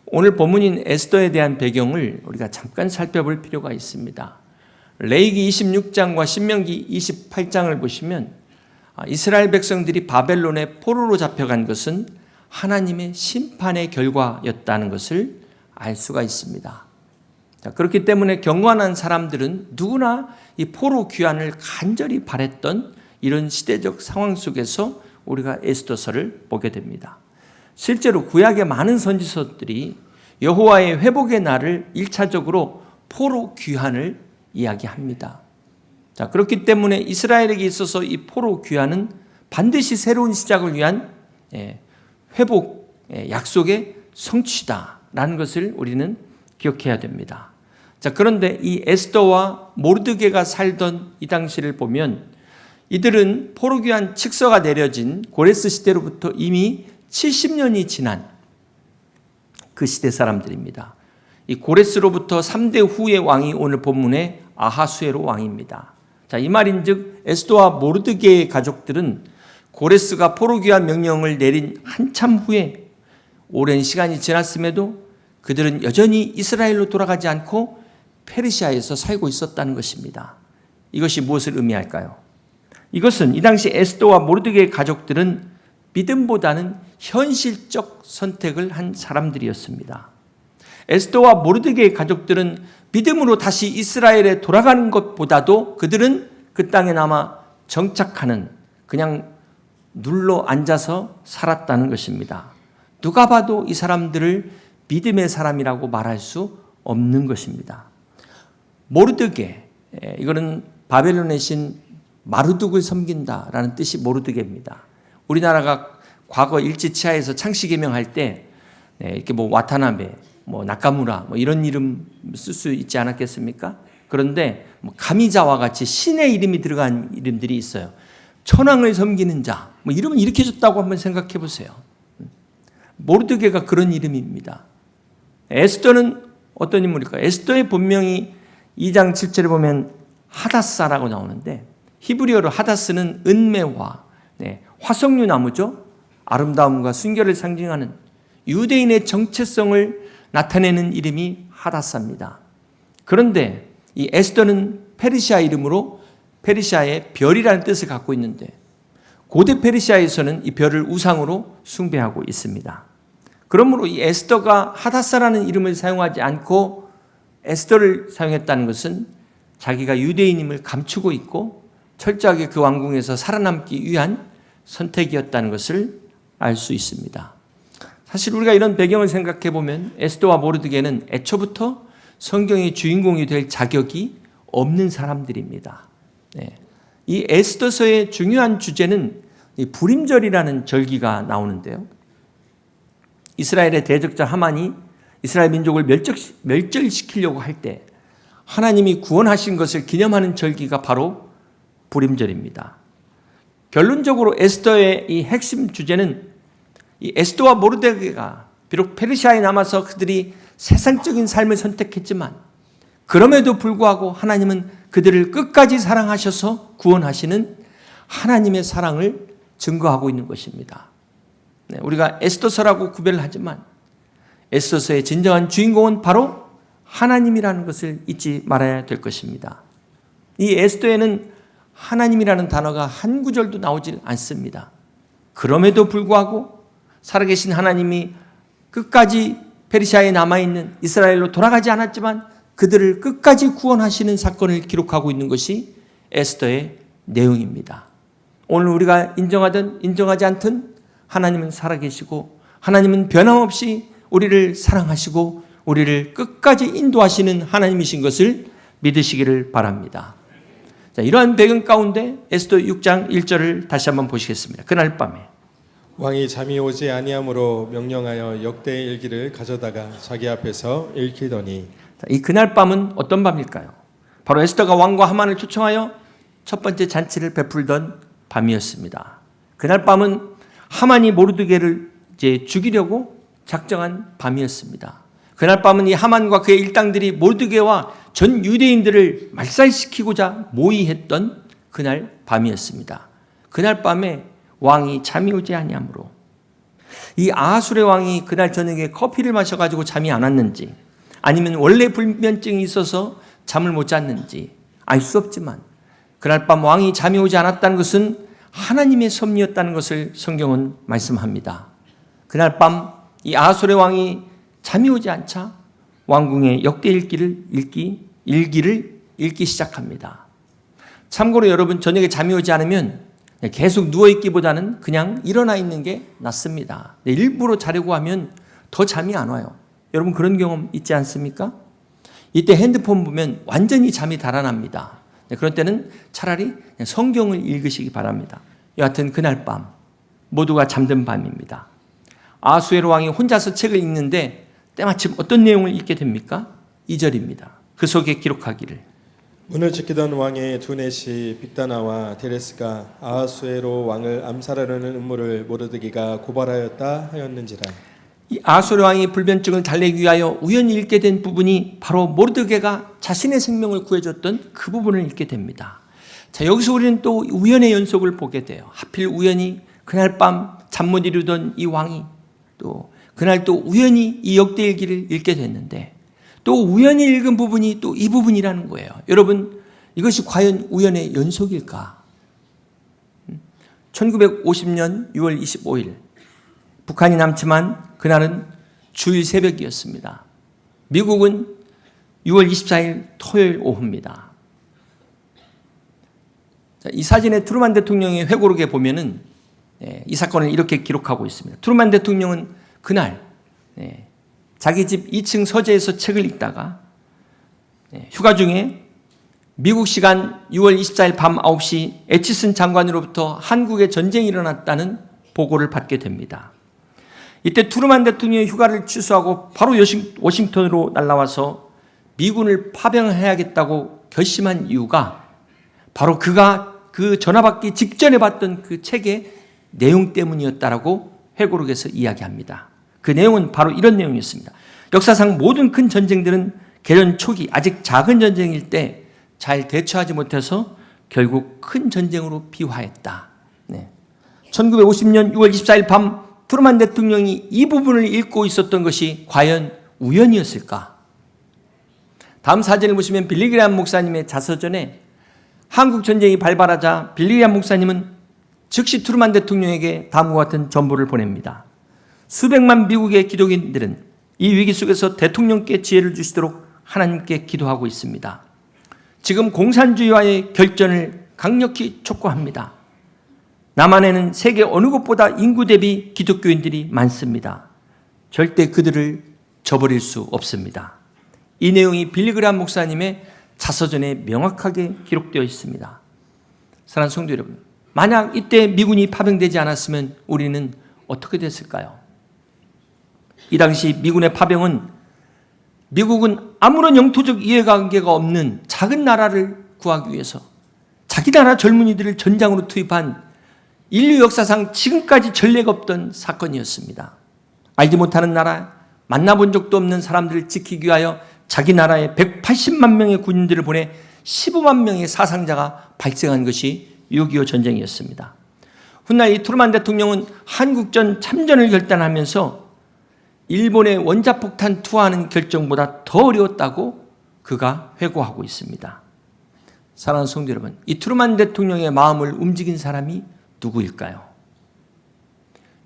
오늘 본문인 에스더에 대한 배경을 우리가 잠깐 살펴볼 필요가 있습니다. 레위기 26장과 신명기 28장을 보시면 이스라엘 백성들이 바벨론의 포로로 잡혀간 것은 하나님의 심판의 결과였다는 것을 알 수가 있습니다. 그렇기 때문에 경건한 사람들은 누구나 이 포로 귀환을 간절히 바랬던 이런 시대적 상황 속에서 우리가 에스더서를 보게 됩니다. 실제로 구약의 많은 선지서들이 여호와의 회복의 날을 1차적으로 포로 귀환을 이야기합니다. 자, 그렇기 때문에 이스라엘에게 있어서 이 포로 귀환은 반드시 새로운 시작을 위한 회복 약속의 성취다라는 것을 우리는 기억해야 됩니다. 자, 그런데 이 에스더와 모르드게가 살던 이 당시를 보면 이들은 포로 귀환 칙서가 내려진 고레스 시대로부터 이미 70년이 지난 그 시대 사람들입니다. 이 고레스로부터 3대 후의 왕이 오늘 본문의 아하수에로 왕입니다. 자, 이 말인즉 에스더와 모르드게의 가족들은 고레스가 포로 귀환 명령을 내린 한참 후에 오랜 시간이 지났음에도 그들은 여전히 이스라엘로 돌아가지 않고 페르시아에서 살고 있었다는 것입니다. 이것이 무엇을 의미할까요? 이것은 이 당시 에스더와 모르드게의 가족들은 믿음보다는 현실적 선택을 한 사람들이었습니다. 에스더와 모르드게의 가족들은 믿음으로 다시 이스라엘에 돌아가는 것보다도 그들은 그 땅에 남아 정착하는, 그냥 눌러 앉아서 살았다는 것입니다. 누가 봐도 이 사람들을 믿음의 사람이라고 말할 수 없는 것입니다. 모르드게, 이거는 바벨론의 신 마르둑을 섬긴다라는 뜻이 모르드게입니다. 우리나라가 과거 일제치하에서 창씨개명할 때 이렇게 와타나베, 나카무라 이런 이름 쓸 수 있지 않았겠습니까? 그런데 가미자와 같이 신의 이름이 들어간 이름들이 있어요. 천황을 섬기는 자, 이름은 이렇게 줬다고 한번 생각해 보세요. 모르드게가 그런 이름입니다. 에스더는 어떤 인물일까요? 에스더의 본명이 2장 7절에 보면 하다사라고 나오는데 히브리어로 하다스는 은매화, 화석류 나무죠. 아름다움과 순결을 상징하는 유대인의 정체성을 나타내는 이름이 하다사입니다. 그런데 이 에스더는 페르시아 이름으로 페르시아의 별이라는 뜻을 갖고 있는데 고대 페르시아에서는 이 별을 우상으로 숭배하고 있습니다. 그러므로 이 에스더가 하다사라는 이름을 사용하지 않고 에스더를 사용했다는 것은 자기가 유대인임을 감추고 있고 철저하게 그 왕궁에서 살아남기 위한 선택이었다는 것을 알 수 있습니다. 사실 우리가 이런 배경을 생각해 보면 에스더와 모르드게는 애초부터 성경의 주인공이 될 자격이 없는 사람들입니다. 이 에스더서의 중요한 주제는 이 불임절이라는 절기가 나오는데요. 이스라엘의 대적자 하만이 이스라엘 민족을 멸절시키려고 할 때 하나님이 구원하신 것을 기념하는 절기가 바로 불임절입니다. 결론적으로 에스더의 이 핵심 주제는 이 에스더와 모르드게가 비록 페르시아에 남아서 그들이 세상적인 삶을 선택했지만 그럼에도 불구하고 하나님은 그들을 끝까지 사랑하셔서 구원하시는 하나님의 사랑을 증거하고 있는 것입니다. 우리가 에스더서라고 구별을 하지만 에스더서의 진정한 주인공은 바로 하나님이라는 것을 잊지 말아야 될 것입니다. 이 에스더에는 하나님이라는 단어가 한 구절도 나오질 않습니다. 그럼에도 불구하고 살아계신 하나님이 끝까지 페르시아에 남아있는 이스라엘로 돌아가지 않았지만 그들을 끝까지 구원하시는 사건을 기록하고 있는 것이 에스더의 내용입니다. 오늘 우리가 인정하든 인정하지 않든 하나님은 살아계시고 하나님은 변함없이 우리를 사랑하시고 우리를 끝까지 인도하시는 하나님이신 것을 믿으시기를 바랍니다. 자, 이러한 배경 가운데 에스더 6장 1절을 다시 한번 보시겠습니다. 그날 밤에 왕이 잠이 오지 아니하므로 명령하여 역대의 일기를 가져다가 자기 앞에서 읽히더니 이 그날 밤은 어떤 밤일까요? 바로 에스더가 왕과 하만을 초청하여 첫 번째 잔치를 베풀던 밤이었습니다. 그날 밤은 하만이 모르드게를 이제 죽이려고 작정한 밤이었습니다. 그날 밤은 이 하만과 그의 일당들이 모르드게와 전 유대인들을 말살시키고자 모의했던 그날 밤이었습니다. 그날 밤에 왕이 잠이 오지 아니하므로 이 아하술의 왕이 그날 저녁에 커피를 마셔가지고 잠이 안 왔는지, 아니면 원래 불면증이 있어서 잠을 못 잤는지 알 수 없지만, 그날 밤 왕이 잠이 오지 않았다는 것은 하나님의 섭리였다는 것을 성경은 말씀합니다. 그날 밤 이 아하술의 왕이 잠이 오지 않자 왕궁의 역대일기를 읽기 시작합니다. 참고로 여러분, 저녁에 잠이 오지 않으면 계속 누워있기보다는 그냥 일어나 있는 게 낫습니다. 일부러 자려고 하면 더 잠이 안 와요. 여러분 그런 경험 있지 않습니까? 이때 핸드폰 보면 완전히 잠이 달아납니다. 그런 때는 차라리 성경을 읽으시기 바랍니다. 여하튼 그날 밤 모두가 잠든 밤입니다. 아하수에로 왕이 혼자서 책을 읽는데 때마침 어떤 내용을 읽게 됩니까? 2절입니다. 그 속에 기록하기를, 문을 지키던 왕의 두넷이 빅다나와 데레스가 아하수에로 왕을 암살하려는 음모를 모르드기가 고발하였다 하였는지라. 이 아하수에로 왕이 불면증을 달래기 위하여 우연히 읽게 된 부분이 바로 모르드게가 자신의 생명을 구해줬던 그 부분을 읽게 됩니다. 자, 여기서 우리는 또 우연의 연속을 보게 돼요. 하필 우연히 그날 밤 잠 못 이루던 이 왕이 또 그날 또 우연히 이 역대일기를 읽게 됐는데, 또 우연히 읽은 부분이 또 이 부분이라는 거예요. 여러분, 이것이 과연 우연의 연속일까? 1950년 6월 25일 북한이 남지만 그날은 주일 새벽이었습니다. 미국은 6월 24일 토요일 오후입니다. 자, 이 사진에 트루만 대통령의 회고록에 보면은 이 사건을 이렇게 기록하고 있습니다. 트루만 대통령은 그날 자기 집 2층 서재에서 책을 읽다가 휴가 중에 미국 시간 6월 24일 밤 9시 애치슨 장관으로부터 한국에 전쟁이 일어났다는 보고를 받게 됩니다. 이때 트루만 대통령이 휴가를 취소하고 바로 워싱턴으로 날아와서 미군을 파병해야겠다고 결심한 이유가 바로 그가 그 전화 받기 직전에 봤던 그 책의 내용 때문이었다라고 회고록에서 이야기합니다. 그 내용은 바로 이런 내용이었습니다. 역사상 모든 큰 전쟁들은 개전 초기 아직 작은 전쟁일 때 잘 대처하지 못해서 결국 큰 전쟁으로 비화했다. 1950년 6월 24일 밤 트루만 대통령이 이 부분을 읽고 있었던 것이 과연 우연이었을까? 다음 사진을 보시면 빌리 그레이엄 목사님의 자서전에 한국 전쟁이 발발하자 빌리 그레이엄 목사님은 즉시 트루만 대통령에게 다음과 같은 전보를 보냅니다. 수백만 미국의 기독인들은 이 위기 속에서 대통령께 지혜를 주시도록 하나님께 기도하고 있습니다. 지금 공산주의와의 결전을 강력히 촉구합니다. 남한에는 세계 어느 곳보다 인구 대비 기독교인들이 많습니다. 절대 그들을 저버릴 수 없습니다. 이 내용이 빌리 그레이엄 목사님의 자서전에 명확하게 기록되어 있습니다. 사랑하는 성도 여러분, 만약 이때 미군이 파병되지 않았으면 우리는 어떻게 됐을까요? 이 당시 미군의 파병은 미국은 아무런 영토적 이해관계가 없는 작은 나라를 구하기 위해서 자기 나라 젊은이들을 전장으로 투입한 인류 역사상 지금까지 전례가 없던 사건이었습니다. 알지 못하는 나라, 만나본 적도 없는 사람들을 지키기 위하여 자기 나라에 180만 명의 군인들을 보내 15만 명의 사상자가 발생한 것이 6.25 전쟁이었습니다. 훗날 이 트루만 대통령은 한국전 참전을 결단하면서 일본의 원자폭탄 투하하는 결정보다 더 어려웠다고 그가 회고하고 있습니다. 사랑하는 성도 여러분, 이 트루만 대통령의 마음을 움직인 사람이 누구일까요?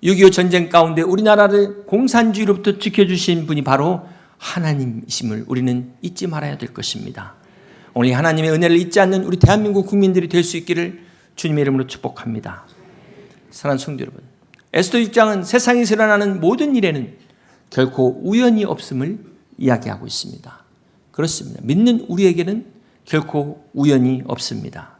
6.25 전쟁 가운데 우리나라를 공산주의로부터 지켜주신 분이 바로 하나님이심을 우리는 잊지 말아야 될 것입니다. 오늘 하나님의 은혜를 잊지 않는 우리 대한민국 국민들이 될 수 있기를 주님의 이름으로 축복합니다. 사랑하는 성도 여러분, 에스더 6장은 세상에서 일어나는 모든 일에는 결코 우연이 없음을 이야기하고 있습니다. 그렇습니다. 믿는 우리에게는 결코 우연이 없습니다.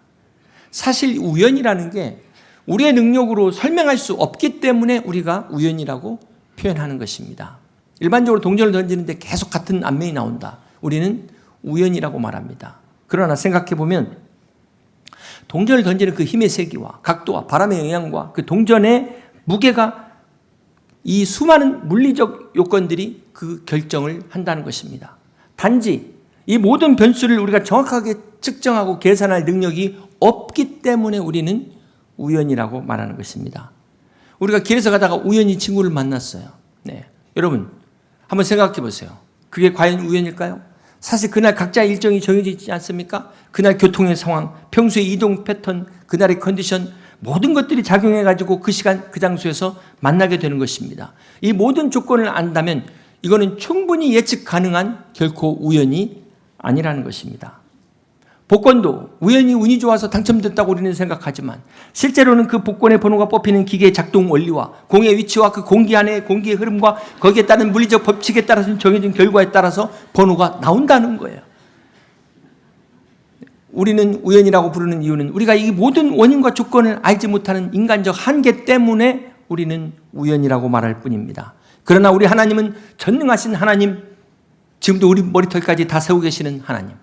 사실 우연이라는 게 우리의 능력으로 설명할 수 없기 때문에 우리가 우연이라고 표현하는 것입니다. 일반적으로 동전을 던지는데 계속 같은 안면이 나온다. 우리는 우연이라고 말합니다. 그러나 생각해보면 동전을 던지는 그 힘의 세기와 각도와 바람의 영향과 그 동전의 무게가 이 수많은 물리적 요건들이 그 결정을 한다는 것입니다. 단지 이 모든 변수를 우리가 정확하게 측정하고 계산할 능력이 없기 때문에 우리는 우연이라고 말하는 것입니다. 우리가 길에서 가다가 우연히 친구를 만났어요. 네. 여러분, 한번 생각해 보세요. 그게 과연 우연일까요? 사실 그날 각자의 일정이 정해져 있지 않습니까? 그날 교통의 상황, 평소의 이동 패턴, 그날의 컨디션, 모든 것들이 작용해가지고 그 시간, 그 장소에서 만나게 되는 것입니다. 이 모든 조건을 안다면 이거는 충분히 예측 가능한 결코 우연이 아니라는 것입니다. 복권도 우연히 운이 좋아서 당첨됐다고 우리는 생각하지만 실제로는 그 복권의 번호가 뽑히는 기계의 작동 원리와 공의 위치와 그 공기 안의 공기의 흐름과 거기에 따른 물리적 법칙에 따라서 정해진 결과에 따라서 번호가 나온다는 거예요. 우리는 우연이라고 부르는 이유는 우리가 이 모든 원인과 조건을 알지 못하는 인간적 한계 때문에 우리는 우연이라고 말할 뿐입니다. 그러나 우리 하나님은 전능하신 하나님, 지금도 우리 머리털까지 다 세우고 계시는 하나님,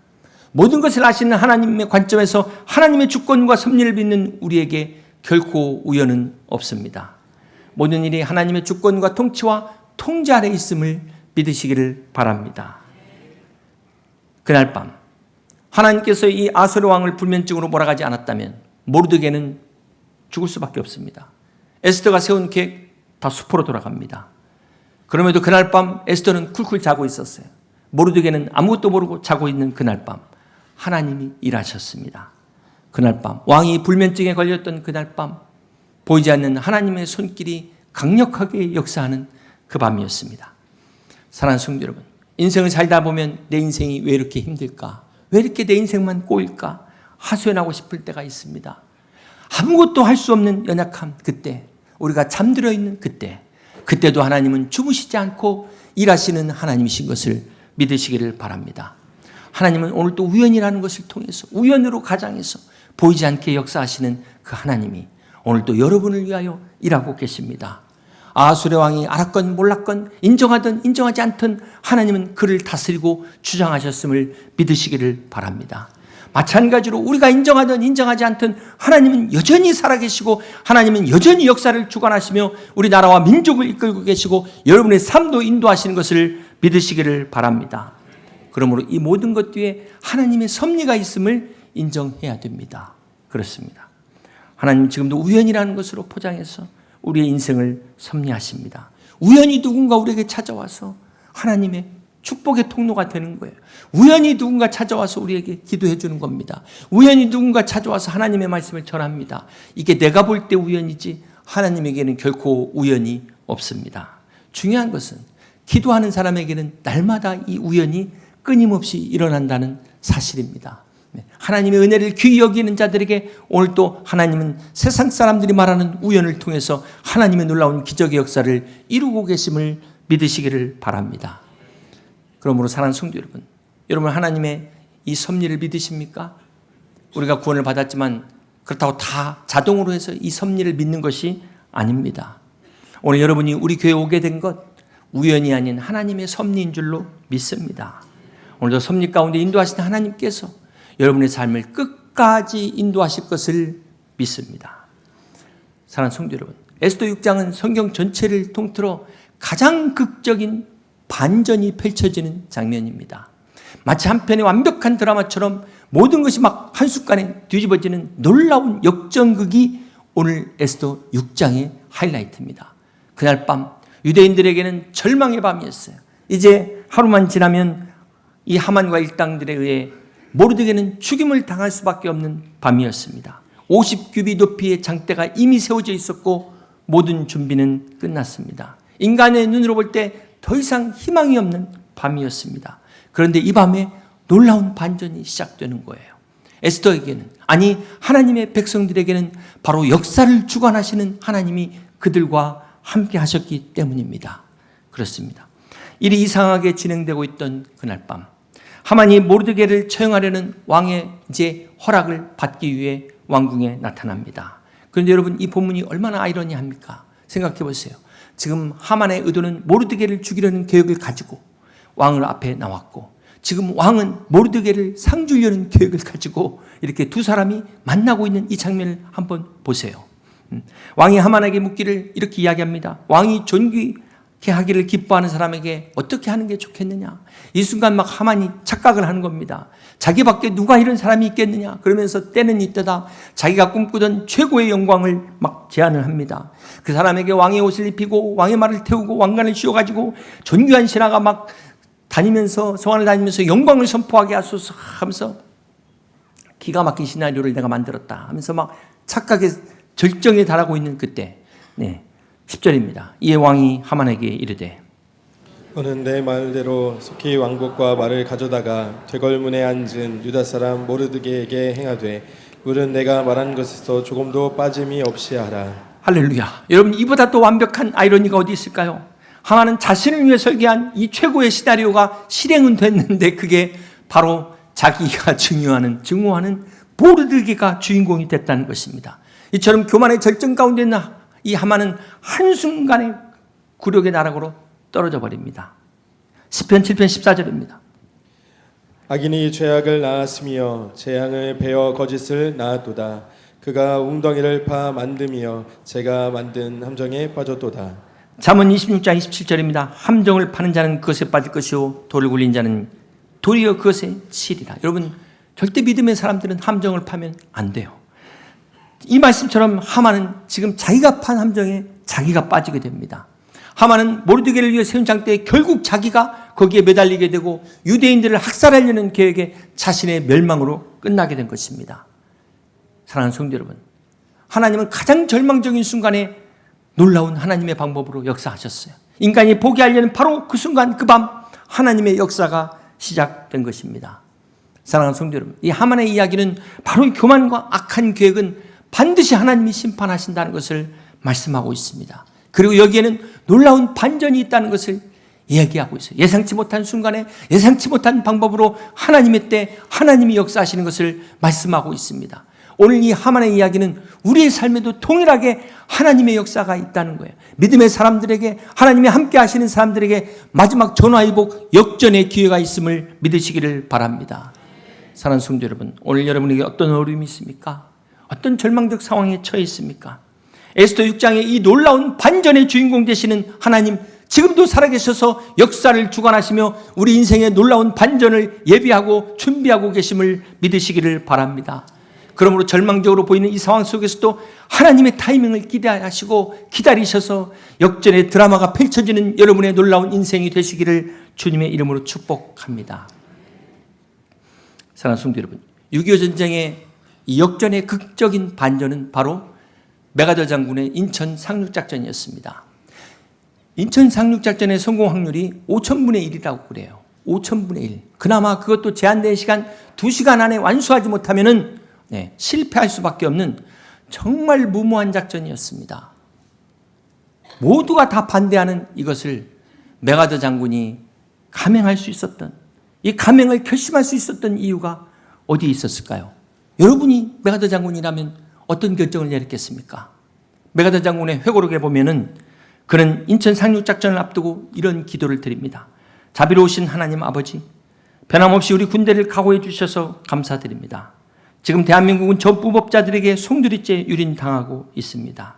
모든 것을 아시는 하나님의 관점에서 하나님의 주권과 섭리를 믿는 우리에게 결코 우연은 없습니다. 모든 일이 하나님의 주권과 통치와 통제 아래 있음을 믿으시기를 바랍니다. 그날 밤 하나님께서 이 아수르 왕을 불면증으로 몰아가지 않았다면 모르드게는 죽을 수밖에 없습니다. 에스더가 세운 계획 다 수포로 돌아갑니다. 그럼에도 그날 밤 에스더는 쿨쿨 자고 있었어요. 모르드게는 아무것도 모르고 자고 있는 그날 밤 하나님이 일하셨습니다. 그날 밤 왕이 불면증에 걸렸던 그날 밤 보이지 않는 하나님의 손길이 강력하게 역사하는 그 밤이었습니다. 사랑하는 성도 여러분, 인생을 살다 보면 내 인생이 왜 이렇게 힘들까? 왜 이렇게 내 인생만 꼬일까? 하소연하고 싶을 때가 있습니다. 아무것도 할 수 없는 연약함, 그때 우리가 잠들어 있는 그때도 하나님은 주무시지 않고 일하시는 하나님이신 것을 믿으시기를 바랍니다. 하나님은 오늘도 우연이라는 것을 통해서 우연으로 가장해서 보이지 않게 역사하시는 그 하나님이 오늘도 여러분을 위하여 일하고 계십니다. 아수르 왕이 알았건 몰랐건 인정하든 인정하지 않든 하나님은 그를 다스리고 주장하셨음을 믿으시기를 바랍니다. 마찬가지로 우리가 인정하든 인정하지 않든 하나님은 여전히 살아계시고 하나님은 여전히 역사를 주관하시며 우리나라와 민족을 이끌고 계시고 여러분의 삶도 인도하시는 것을 믿으시기를 바랍니다. 그러므로 이 모든 것 뒤에 하나님의 섭리가 있음을 인정해야 됩니다. 그렇습니다. 하나님 지금도 우연이라는 것으로 포장해서 우리의 인생을 섭리하십니다. 우연히 누군가 우리에게 찾아와서 하나님의 축복의 통로가 되는 거예요. 우연히 누군가 찾아와서 우리에게 기도해 주는 겁니다. 우연히 누군가 찾아와서 하나님의 말씀을 전합니다. 이게 내가 볼 때 우연이지 하나님에게는 결코 우연이 없습니다. 중요한 것은 기도하는 사람에게는 날마다 이 우연이 끊임없이 일어난다는 사실입니다. 하나님의 은혜를 귀히 여기는 자들에게 오늘 또 하나님은 세상 사람들이 말하는 우연을 통해서 하나님의 놀라운 기적의 역사를 이루고 계심을 믿으시기를 바랍니다. 그러므로 사랑하는 성도 여러분, 여러분 하나님의 이 섭리를 믿으십니까? 우리가 구원을 받았지만 그렇다고 다 자동으로 해서 이 섭리를 믿는 것이 아닙니다. 오늘 여러분이 우리 교회에 오게 된 것 우연이 아닌 하나님의 섭리인 줄로 믿습니다. 오늘도 섭리 가운데 인도하시는 하나님께서 여러분의 삶을 끝까지 인도하실 것을 믿습니다. 사랑하는 성도 여러분, 에스더 6장은 성경 전체를 통틀어 가장 극적인 반전이 펼쳐지는 장면입니다. 마치 한 편의 완벽한 드라마처럼 모든 것이 막 한순간에 뒤집어지는 놀라운 역전극이 오늘 에스더 6장의 하이라이트입니다. 그날 밤 유대인들에게는 절망의 밤이었어요. 이제 하루만 지나면 이 하만과 일당들에 의해 모르드게는 죽임을 당할 수밖에 없는 밤이었습니다. 50규빗 높이의 장대가 이미 세워져 있었고 모든 준비는 끝났습니다. 인간의 눈으로 볼 때 더 이상 희망이 없는 밤이었습니다. 그런데 이 밤에 놀라운 반전이 시작되는 거예요. 에스더에게는, 아니 하나님의 백성들에게는 바로 역사를 주관하시는 하나님이 그들과 함께 하셨기 때문입니다. 그렇습니다. 일이 이상하게 진행되고 있던 그날 밤 하만이 모르드게를 처형하려는 왕의 이제 허락을 받기 위해 왕궁에 나타납니다. 그런데 여러분 이 본문이 얼마나 아이러니합니까? 생각해 보세요. 지금 하만의 의도는 모르드게를 죽이려는 계획을 가지고 왕을 앞에 나왔고 지금 왕은 모르드게를 상 주려는 계획을 가지고 이렇게 두 사람이 만나고 있는 이 장면을 한번 보세요. 왕이 하만에게 묻기를 이렇게 이야기합니다. 왕이 존귀 하기를 기뻐하는 사람에게 어떻게 하는 게 좋겠느냐. 이 순간 막 하만이 착각을 하는 겁니다. 자기밖에 누가 이런 사람이 있겠느냐. 그러면서 때는 이때다 자기가 꿈꾸던 최고의 영광을 막 제안을 합니다. 그 사람에게 왕의 옷을 입히고 왕의 말을 태우고 왕관을 씌워가지고 존귀한 신하가 막 다니면서 성안을 다니면서 영광을 선포하게 하소서 하면서 기가 막힌 시나리오를 내가 만들었다 하면서 막 착각의 절정에 달하고 있는 그때 10절입니다. 이에 왕이 하만에게 이르되 너는 내 말대로 속히 왕복과 말을 가져다가 되걸문에 앉은 유다 사람 모르드게에게 행하되 물은 내가 말한 것에서 조금도 빠짐이 없이 하라. 할렐루야. 여러분, 이보다 또 완벽한 아이러니가 어디 있을까요? 하만은 자신을 위해 설계한 이 최고의 시나리오가 실행은 됐는데 그게 바로 자기가 증오하는 모르드게가 주인공이 됐다는 것입니다. 이처럼 교만의 절정 가운데 있는 이 하만은 한순간에 굴욕의 나락으로 떨어져 버립니다. 시편 7편 14절입니다. 악인이 죄악을 낳았으며 재앙을 베어 거짓을 낳았도다. 그가 웅덩이를 파 만듦이여 제가 만든 함정에 빠졌도다. 잠언 26장 27절입니다. 함정을 파는 자는 그것에 빠질 것이요 돌을 굴린 자는 도리어 그것에 치리라. 여러분, 절대 믿음의 사람들은 함정을 파면 안 돼요. 이 말씀처럼 하만은 지금 자기가 판 함정에 자기가 빠지게 됩니다. 하만은 모르드게를 위해 세운 장대에 결국 자기가 거기에 매달리게 되고 유대인들을 학살하려는 계획에 자신의 멸망으로 끝나게 된 것입니다. 사랑하는 성도 여러분, 하나님은 가장 절망적인 순간에 놀라운 하나님의 방법으로 역사하셨어요. 인간이 포기하려는 바로 그 순간 그 밤 하나님의 역사가 시작된 것입니다. 사랑하는 성도 여러분, 이 하만의 이야기는 바로 이 교만과 악한 계획은 반드시 하나님이 심판하신다는 것을 말씀하고 있습니다. 그리고 여기에는 놀라운 반전이 있다는 것을 이야기하고 있어요. 예상치 못한 순간에 예상치 못한 방법으로 하나님의 때 하나님이 역사하시는 것을 말씀하고 있습니다. 오늘 이 하만의 이야기는 우리의 삶에도 동일하게 하나님의 역사가 있다는 거예요. 믿음의 사람들에게, 하나님이 함께 하시는 사람들에게 마지막 전화위복 역전의 기회가 있음을 믿으시기를 바랍니다. 사랑하는 성도 여러분, 오늘 여러분에게 어떤 어려움이 있습니까? 어떤 절망적 상황에 처해 있습니까? 에스더 6장의 이 놀라운 반전의 주인공 되시는 하나님, 지금도 살아계셔서 역사를 주관하시며 우리 인생의 놀라운 반전을 예비하고 준비하고 계심을 믿으시기를 바랍니다. 그러므로 절망적으로 보이는 이 상황 속에서도 하나님의 타이밍을 기대하시고 기다리셔서 역전의 드라마가 펼쳐지는 여러분의 놀라운 인생이 되시기를 주님의 이름으로 축복합니다. 사랑하는 성도 여러분, 6.25 전쟁의 이 역전의 극적인 반전은 바로 메가더 장군의 인천 상륙작전이었습니다. 인천 상륙작전의 성공 확률이 5000분의 1이라고 그래요. 5000분의 1. 그나마 그것도 제한된 시간 2시간 안에 완수하지 못하면은 실패할 수밖에 없는 정말 무모한 작전이었습니다. 모두가 다 반대하는 이것을 메가더 장군이 감행할 수 있었던, 이 감행을 결심할 수 있었던 이유가 어디에 있었을까요? 여러분이 메가더 장군이라면 어떤 결정을 내렸겠습니까? 메가더 장군의 회고록에 보면은 그는 인천 상륙작전을 앞두고 이런 기도를 드립니다. 자비로우신 하나님 아버지, 변함없이 우리 군대를 각오해 주셔서 감사드립니다. 지금 대한민국은 전부법자들에게 송두리째 유린당하고 있습니다.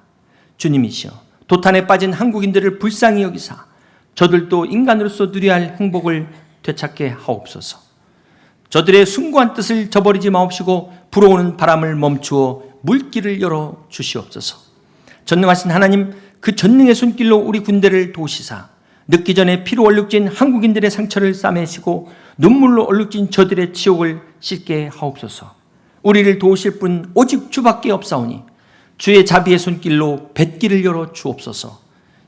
주님이시여, 도탄에 빠진 한국인들을 불쌍히 여기사 저들도 인간으로서 누려야 할 행복을 되찾게 하옵소서. 저들의 숭고한 뜻을 저버리지 마옵시고 불어오는 바람을 멈추어 물길을 열어 주시옵소서. 전능하신 하나님, 그 전능의 손길로 우리 군대를 도우시사 늦기 전에 피로 얼룩진 한국인들의 상처를 싸매시고 눈물로 얼룩진 저들의 치욕을 씻게 하옵소서. 우리를 도우실 분 오직 주밖에 없사오니 주의 자비의 손길로 뱃길을 열어 주옵소서.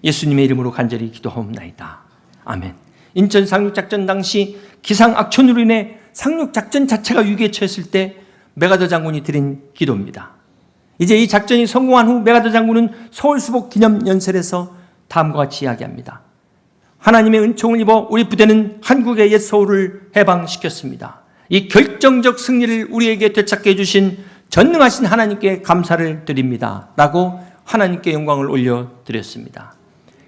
예수님의 이름으로 간절히 기도하옵나이다. 아멘. 인천 상륙작전 당시 기상악천으로 인해 상륙작전 자체가 위기에 처했을 때 메가더 장군이 드린 기도입니다. 이제 이 작전이 성공한 후 메가더 장군은 서울수복 기념연설에서 다음과 같이 이야기합니다. 하나님의 은총을 입어 우리 부대는 한국의 옛 서울을 해방시켰습니다. 이 결정적 승리를 우리에게 되찾게 해주신 전능하신 하나님께 감사를 드립니다. 라고 하나님께 영광을 올려드렸습니다.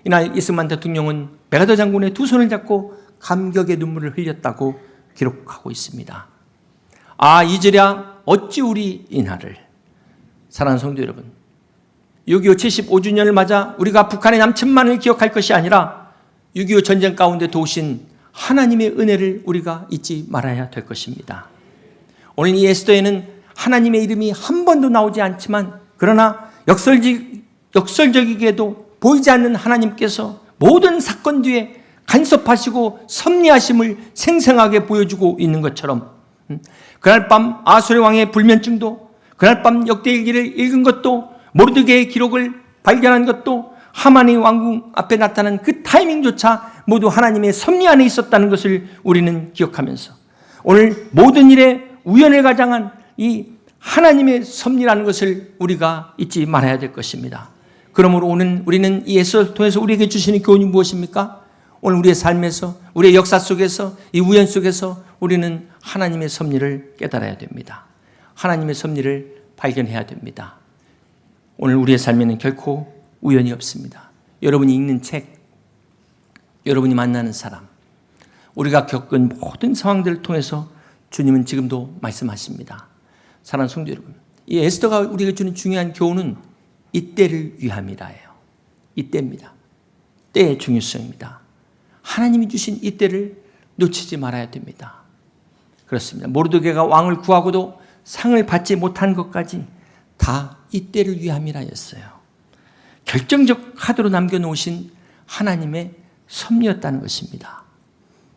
이날 이승만 대통령은 메가더 장군의 두 손을 잡고 감격의 눈물을 흘렸다고 기록하고 있습니다. 아, 이제랴 어찌 우리 이날을. 사랑하는 성도 여러분, 6.25 75주년을 맞아 우리가 북한의 남천만을 기억할 것이 아니라 6.25 전쟁 가운데 도우신 하나님의 은혜를 우리가 잊지 말아야 될 것입니다. 오늘 이 에스더에는 하나님의 이름이 한 번도 나오지 않지만 그러나 역설적이게도 보이지 않는 하나님께서 모든 사건 뒤에 간섭하시고 섭리하심을 생생하게 보여주고 있는 것처럼 그날 밤 아수르 왕의 불면증도 그날 밤 역대일기를 읽은 것도 모르드게의 기록을 발견한 것도 하만의 왕궁 앞에 나타난 그 타이밍조차 모두 하나님의 섭리 안에 있었다는 것을 우리는 기억하면서 오늘 모든 일에 우연을 가장한 이 하나님의 섭리라는 것을 우리가 잊지 말아야 될 것입니다. 그러므로 오늘 우리는 이 에스더를 통해서 우리에게 주시는 교훈이 무엇입니까? 오늘 우리의 삶에서 우리의 역사 속에서 이 우연 속에서 우리는 하나님의 섭리를 깨달아야 됩니다. 하나님의 섭리를 발견해야 됩니다. 오늘 우리의 삶에는 결코 우연이 없습니다. 여러분이 읽는 책, 여러분이 만나는 사람, 우리가 겪은 모든 상황들을 통해서 주님은 지금도 말씀하십니다. 사랑하는 성도 여러분, 이 에스더가 우리에게 주는 중요한 교훈은 이때를 위함이라예요. 이때입니다. 때의 중요성입니다. 하나님이 주신 이때를 놓치지 말아야 됩니다. 그렇습니다. 모르드게가 왕을 구하고도 상을 받지 못한 것까지 다 이때를 위함이라였어요. 결정적 카드로 남겨놓으신 하나님의 섭리였다는 것입니다.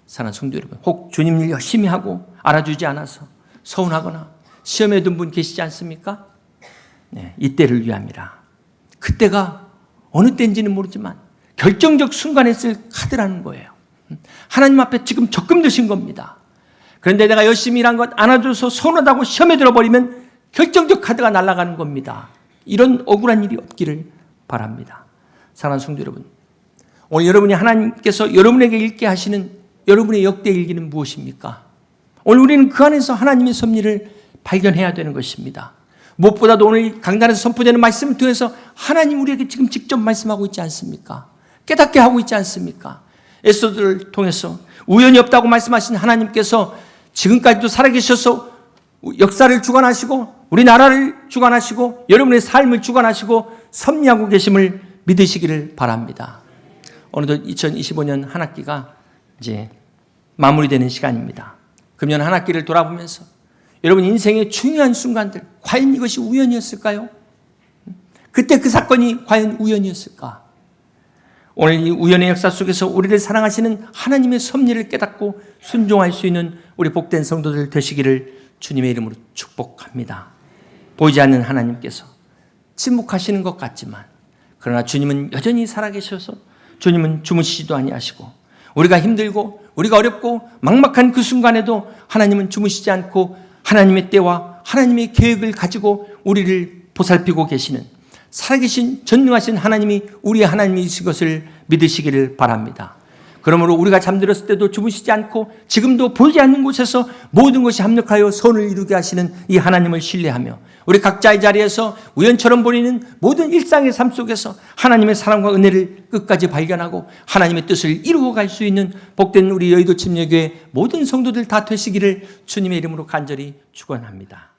사랑하는 성도 여러분, 혹 주님 일 열심히 하고 알아주지 않아서 서운하거나 시험에 든 분 계시지 않습니까? 네, 이때를 위함이라. 그때가 어느 때인지는 모르지만 결정적 순간에 쓸 카드라는 거예요. 하나님 앞에 지금 적금 드신 겁니다. 그런데 내가 열심히 일한 것 안아줘서 서운하다고 시험에 들어버리면 결정적 카드가 날아가는 겁니다. 이런 억울한 일이 없기를 바랍니다. 사랑하는 성도 여러분, 오늘 여러분이 하나님께서 여러분에게 읽게 하시는 여러분의 역대 일기는 무엇입니까? 오늘 우리는 그 안에서 하나님의 섭리를 발견해야 되는 것입니다. 무엇보다도 오늘 강단에서 선포되는 말씀을 통해서 하나님 우리에게 지금 직접 말씀하고 있지 않습니까? 깨닫게 하고 있지 않습니까? 에스더를 통해서 우연이 없다고 말씀하신 하나님께서 지금까지도 살아계셔서 역사를 주관하시고 우리나라를 주관하시고 여러분의 삶을 주관하시고 섭리하고 계심을 믿으시기를 바랍니다. 어느덧 2025년 한 학기가 이제 마무리되는 시간입니다. 금년 한 학기를 돌아보면서 여러분 인생의 중요한 순간들, 과연 이것이 우연이었을까요? 그때 그 사건이 과연 우연이었을까? 오늘 이 우연의 역사 속에서 우리를 사랑하시는 하나님의 섭리를 깨닫고 순종할 수 있는 우리 복된 성도들 되시기를 주님의 이름으로 축복합니다. 보이지 않는 하나님께서 침묵하시는 것 같지만 그러나 주님은 여전히 살아계셔서 주님은 주무시지도 아니하시고 우리가 힘들고 우리가 어렵고 막막한 그 순간에도 하나님은 주무시지 않고 하나님의 때와 하나님의 계획을 가지고 우리를 보살피고 계시는 살아계신 전능하신 하나님이 우리의 하나님이신 것을 믿으시기를 바랍니다. 그러므로 우리가 잠들었을 때도 주무시지 않고 지금도 보이지 않는 곳에서 모든 것이 합력하여 선을 이루게 하시는 이 하나님을 신뢰하며 우리 각자의 자리에서 우연처럼 보이는 모든 일상의 삶 속에서 하나님의 사랑과 은혜를 끝까지 발견하고 하나님의 뜻을 이루어갈 수 있는 복된 우리 여의도 침례교회 모든 성도들 다 되시기를 주님의 이름으로 간절히 축원합니다.